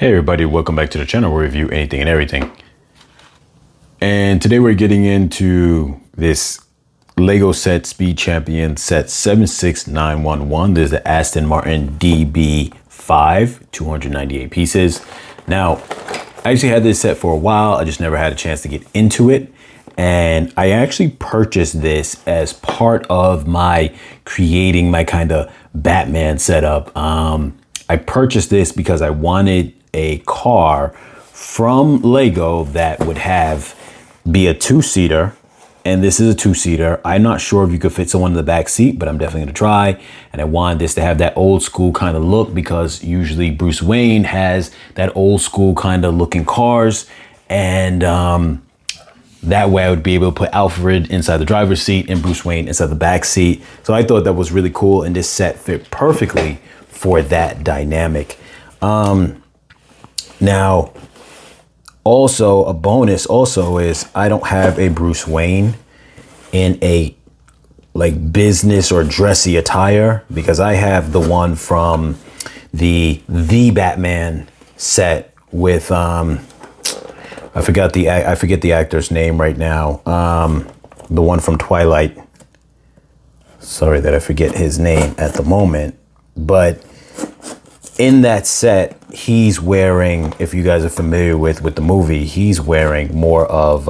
Hey everybody, welcome back to the channel where we review anything and everything. And today we're getting into this Lego set Speed Champion set 76911. There's the Aston Martin DB5, 298 pieces. Now, I actually had this set for a while. I just never had a chance to get into it. And I actually purchased this as part of my creating my kind of Batman setup. I purchased this because I wanted a car from Lego that would be a two-seater, and this is a two-seater. I'm not sure if you could fit someone in the back seat, but I'm definitely gonna try. And I wanted this to have that old school kind of look because usually Bruce Wayne has that old school kind of looking cars, and that way I would be able to put Alfred inside the driver's seat and Bruce Wayne inside the back seat. So I thought that was really cool, and this set fit perfectly for that dynamic. Now, also a bonus also is I don't have a Bruce Wayne in a like business or dressy attire, because I have the one from the Batman set with I forget the actor's name right now. The one from Twilight. Sorry that I forget his name at the moment, but in that set, he's wearing, if you guys are familiar with the movie, he's wearing more of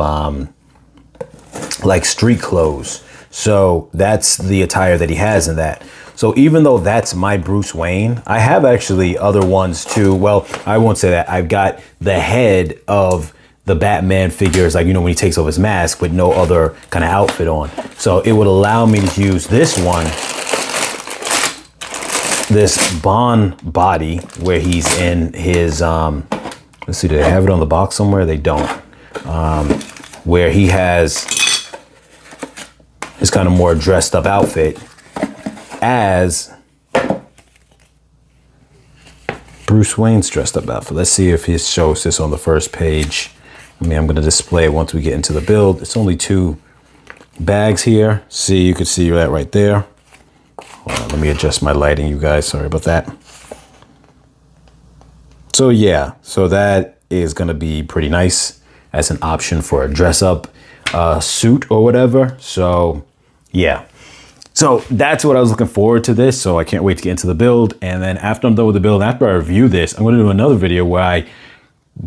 like street clothes. So that's the attire that he has in that. So even though that's my Bruce Wayne, I have actually other ones too. Well, I won't say that. I've got the head of the Batman figures, like, you know, when he takes off his mask with no other kind of outfit on. So it would allow me to use this one, this Bond body, where he's in his, let's see, do they have it on the box somewhere? They don't. Where he has his kind of more dressed up outfit as Bruce Wayne's dressed up outfit. Let's see if he shows this on the first page. I mean, I'm gonna display it once we get into the build. It's only 2 bags here. See, you can see that right there. Hold on, let me adjust my lighting, you guys. Sorry about that. So yeah, so that is gonna be pretty nice as an option for a dress up suit or whatever. So yeah, so that's what I was looking forward to this. So I can't wait to get into the build. And then after I'm done with the build, after I review this, I'm gonna do another video where I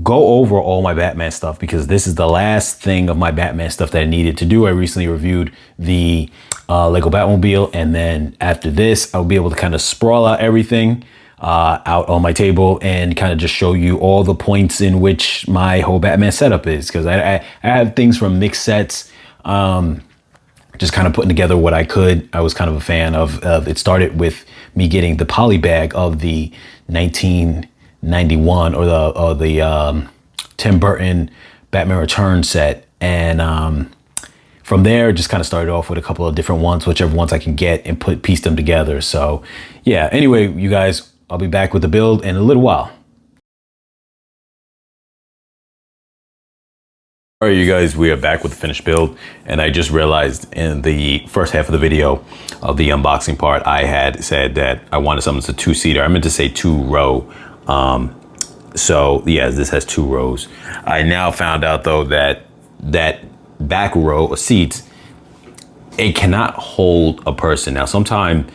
go over all my Batman stuff, because this is the last thing of my Batman stuff that I needed to do. I recently reviewed the Lego Batmobile, and then after this I'll be able to kind of sprawl out everything out on my table and kind of just show you all the points in which my whole Batman setup is, because I have things from mixed sets, just kind of putting together what I could. I was kind of a fan of it. Started with me getting the poly bag of the 1991 or the Tim Burton Batman Returns set, and from there just kind of started off with a couple of different ones, whichever ones I can get, and piece them together. So yeah, anyway, you guys, I'll be back with the build in a little while. All right, you guys, we are back with the finished build, and I just realized in the first half of the video of the unboxing part, I had said that I wanted something that's a 2-seater. I meant to say 2-row. So yeah, this has 2 rows. I now found out though that back row of seats, it cannot hold a person. Now, sometime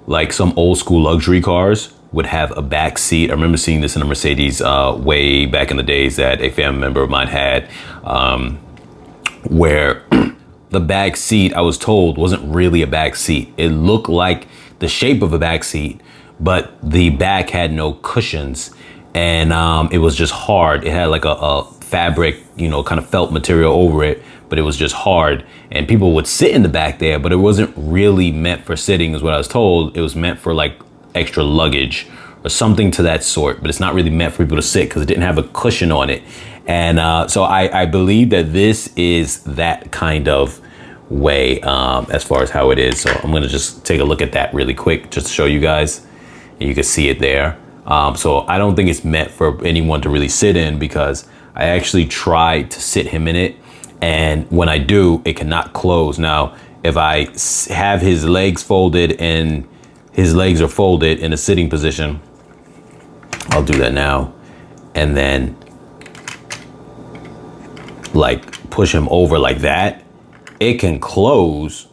like some old school luxury cars would have a back seat. I remember seeing this in a Mercedes way back in the days that a family member of mine had, where the back seat, I was told, wasn't really a back seat. It looked like the shape of a back seat, but the back had no cushions, and it was just hard. It had like a fabric, you know, kind of felt material over it, but it was just hard, and people would sit in the back there, but it wasn't really meant for sitting, is what I was told. It was meant for like extra luggage or something to that sort, but it's not really meant for people to sit because it didn't have a cushion on it. And so I believe that this is that kind of way as far as how it is. So I'm gonna just take a look at that really quick just to show you guys, and you can see it there. So I don't think it's meant for anyone to really sit in, because I actually tried to sit him in it, and when I do, it cannot close. Now, if I have his legs folded and his legs are folded in a sitting position, I'll do that now, and then like push him over like that, it can close.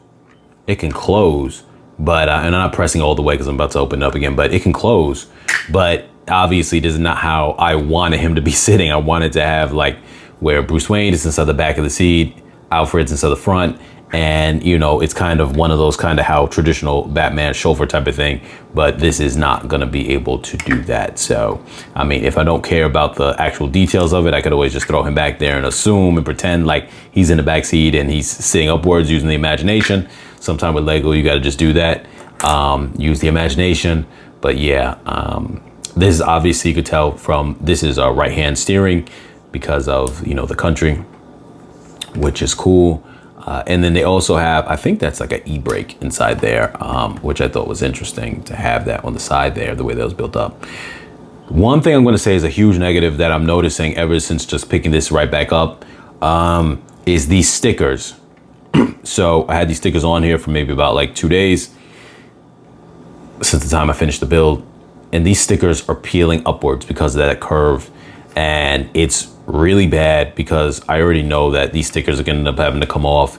But and I'm not pressing all the way because I'm about to open it up again, but it can close. But obviously this is not how I wanted him to be sitting. I wanted to have like where Bruce Wayne is inside the back of the seat, Alfred's inside the front, and you know, it's kind of one of those kind of how traditional Batman chauffeur type of thing, but this is not gonna be able to do that. So I mean, if I don't care about the actual details of it, I could always just throw him back there and assume and pretend like he's in the back seat and he's sitting upwards using the imagination. Sometime with Lego you got to just do that, use the imagination. But yeah, this is obviously, you could tell from this is a right hand steering because of, you know, the country, which is cool. And then they also have, I think that's like an e-brake inside there, which I thought was interesting to have that on the side there, the way that was built up. One thing I'm going to say is a huge negative that I'm noticing ever since just picking this right back up, is these stickers. So I had these stickers on here for maybe about like 2 days since the time I finished the build. And these stickers are peeling upwards because of that curve. And it's really bad because I already know that these stickers are going to end up having to come off.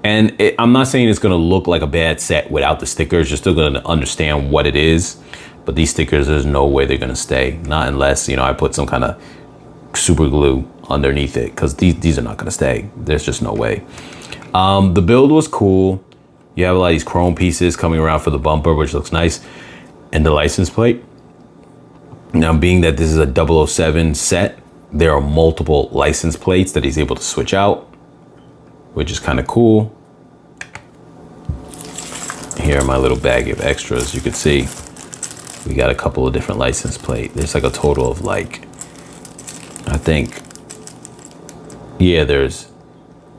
And I'm not saying it's going to look like a bad set without the stickers. You're still going to understand what it is. But these stickers, there's no way they're going to stay. Not unless, you know, I put some kind of super glue underneath it, because these are not going to stay. There's just no way. The build was cool. You have a lot of these chrome pieces coming around for the bumper, which looks nice. And the license plate. Now, being that this is a 007 set, there are multiple license plates that he's able to switch out, which is kind of cool. Here are my little bag of extras. You can see we got a couple of different license plates. There's like a total of like, I think, yeah, there's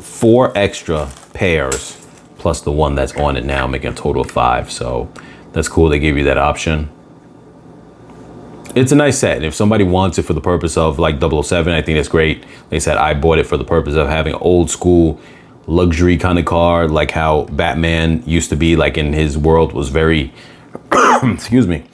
4 extra pairs plus the one that's on it now, making a total of 5. So that's cool. They give you that option. It's a nice set. If somebody wants it for the purpose of like 007, I think that's great. Like I said, I bought it for the purpose of having an old school luxury kind of car, like how Batman used to be, like in his world was very, excuse me,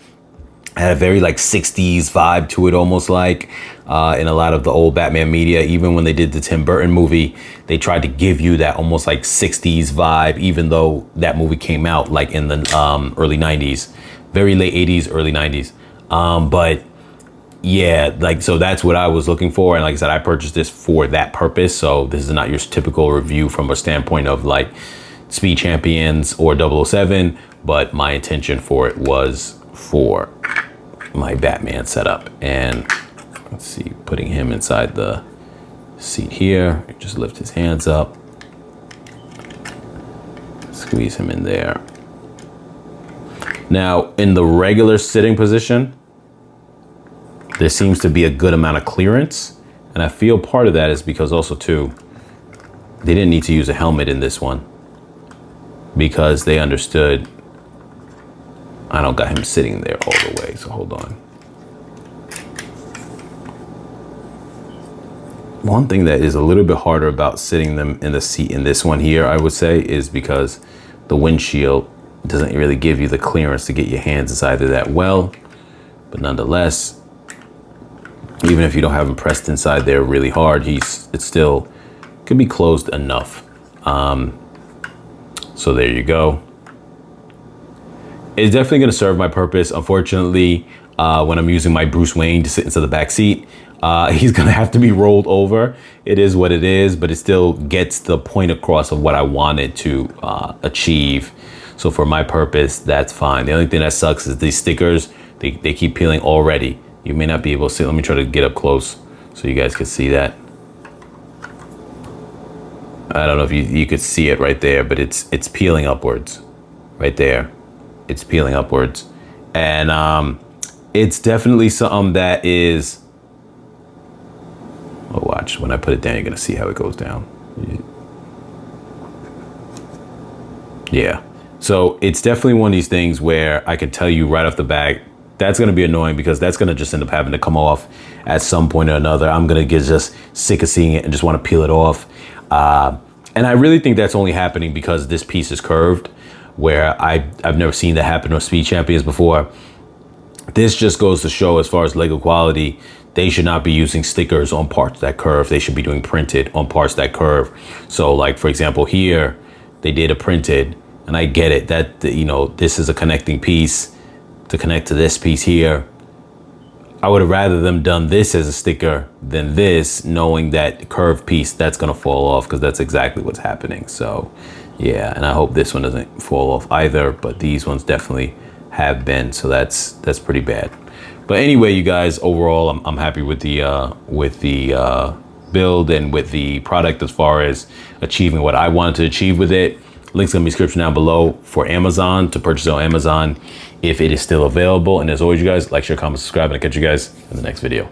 had a very like 60s vibe to it, almost like in a lot of the old Batman media. Even when they did the Tim Burton movie, they tried to give you that almost like 60s vibe, even though that movie came out like in the early 90s, very late 80s, early 90s. But yeah, like, so that's what I was looking for. And like I said, I purchased this for that purpose. So this is not your typical review from a standpoint of like Speed Champions or 007, but my intention for it was for my Batman setup. And let's see, putting him inside the seat here, just lift his hands up, squeeze him in there. Now, in the regular sitting position, there seems to be a good amount of clearance. And I feel part of that is because also too, they didn't need to use a helmet in this one because they understood I don't got him sitting there all the way. So hold on. One thing that is a little bit harder about sitting them in the seat in this one here, I would say, is because the windshield doesn't really give you the clearance to get your hands inside there that well. But nonetheless, even if you don't have him pressed inside there really hard, it still could be closed enough. So there you go. It's definitely going to serve my purpose. Unfortunately, when I'm using my Bruce Wayne to sit into the back seat, he's going to have to be rolled over. It is what it is, but it still gets the point across of what I wanted to achieve. So for my purpose, that's fine. The only thing that sucks is these stickers, they keep peeling already. You may not be able to see. Let me try to get up close so you guys can see that. I don't know if you could see it right there, but it's peeling upwards right there. It's peeling upwards. And it's definitely something that is, oh, watch, when I put it down, you're gonna see how it goes down. Yeah. So it's definitely one of these things where I can tell you right off the bat, that's going to be annoying because that's going to just end up having to come off at some point or another. I'm going to get just sick of seeing it and just want to peel it off. And I really think that's only happening because this piece is curved, where I've never seen that happen with Speed Champions before. This just goes to show, as far as Lego quality, they should not be using stickers on parts that curve. They should be doing printed on parts that curve. So like, for example, here, they did a printed, and I get it that, you know, this is a connecting piece to connect to this piece here. I would have rather them done this as a sticker than this, knowing that curved piece, that's gonna fall off, because that's exactly what's happening. So yeah, and I hope this one doesn't fall off either, but these ones definitely have been, so that's pretty bad. But anyway, you guys, overall, I'm happy with the build and with the product as far as achieving what I wanted to achieve with it. Link's gonna be in the description down below for Amazon, to purchase on Amazon if it is still available. And as always, you guys, like, share, comment, subscribe, and I'll catch you guys in the next video.